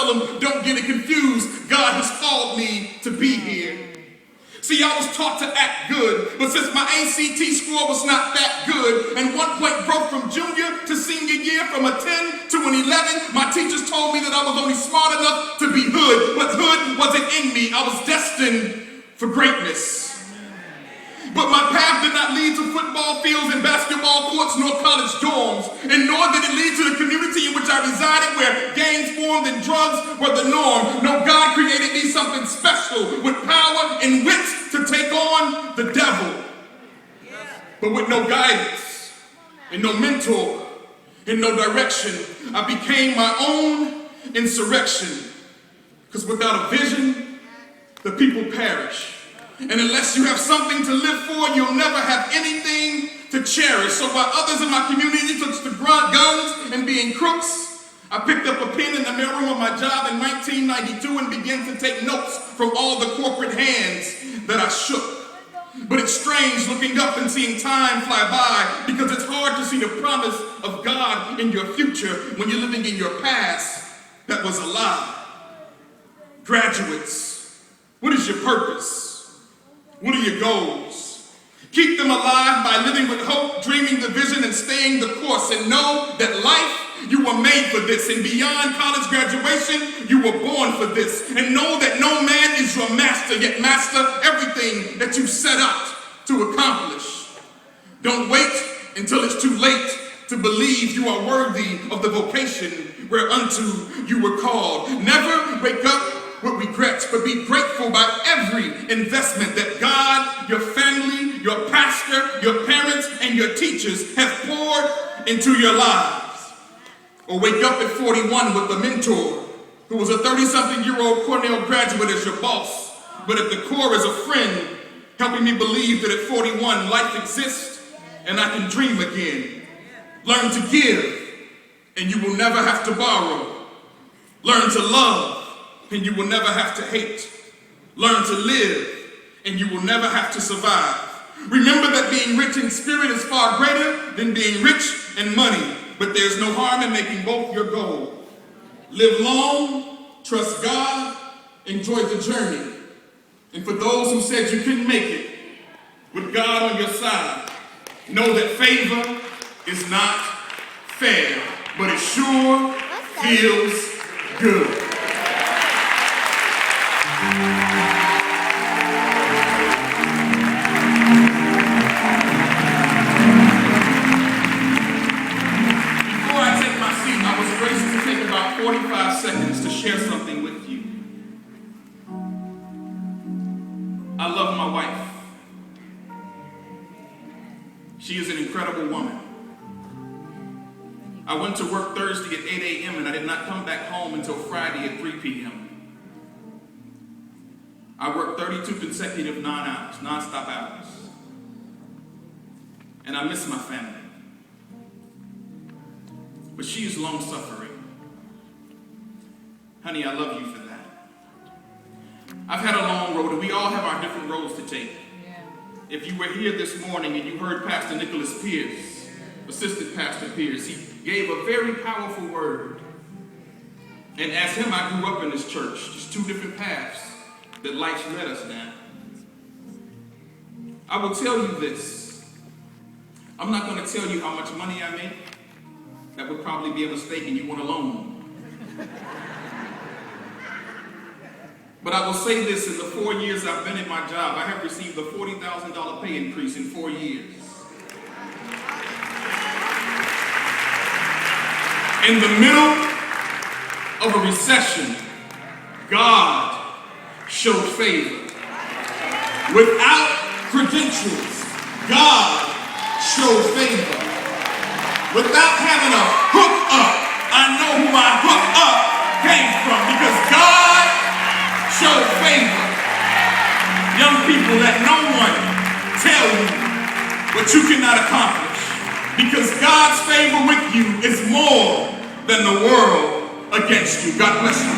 tell them, don't get it confused. God has called me to be here. See, I was taught to act good, but since my ACT score was not that good, and 1 point broke from junior to senior year from a 10 to an 11, my teachers told me that I was only smart enough to be hood, but hood wasn't in me. I was destined for greatness. But my path did not lead to football fields and basketball courts nor college dorms, and nor did it lead to the community in which I resided where gangs formed and drugs were the norm. No, God created me something special with power and wits to take on the devil. But with no guidance and no mentor and no direction, I became my own insurrection. Because without a vision, the people perish. And unless you have something to live for, you'll never have anything to cherish. So while others in my community took to guns and being crooks, I picked up a pen in the mailroom of my job in 1992 and began to take notes from all the corporate hands that I shook. But it's strange looking up and seeing time fly by, because it's hard to see the promise of God in your future when you're living in your past that was a lie. Graduates, what is your purpose? What are your goals? Keep them alive by living with hope, dreaming the vision, and staying the course. And know that life, you were made for this. And beyond college graduation, you were born for this. And know that no man is your master, yet master everything that you set out to accomplish. Don't wait until it's too late to believe you are worthy of the vocation whereunto you were called. Never wake up with regrets, but be grateful by every investment that God, your family, your pastor, your parents, and your teachers have poured into your lives. Or wake up at 41 with a mentor who was a 30-something-year-old Cornell graduate as your boss, but at the core is a friend helping me believe that at 41 life exists and I can dream again. Learn to give and you will never have to borrow. Learn to love and you will never have to hate. Learn to live, and you will never have to survive. Remember that being rich in spirit is far greater than being rich in money, but there's no harm in making both your goal. Live long, trust God, enjoy the journey. And for those who said you couldn't make it, with God on your side, know that favor is not fair, but it sure feels good. Before I take my seat, I was graced to take about 45 seconds to share something with you. I love my wife. She is an incredible woman. I went to work Thursday at 8 a.m. and I did not come back home until Friday at 3 p.m. I worked 32 consecutive non-stop hours. And I miss my family. But she is long-suffering. Honey, I love you for that. I've had a long road, and we all have our different roads to take. Yeah. If you were here this morning and you heard Pastor Nicholas Pierce, Assistant Pastor Pierce, he gave a very powerful word. And as him, I grew up in this church, just two different paths that life led us down. I will tell you this. I'm not going to tell you how much money I make. That would probably be a mistake and you want a loan. But I will say this, in the 4 years I've been at my job, I have received a $40,000 pay increase in 4 years. In the middle of a recession, God showed favor. Without credentials, God showed favor. Without having a hook up, I know who my hook up came from, because God showed favor. Young people, let no one tell you what you cannot accomplish, because God's favor with you is more than the world against you. God bless you.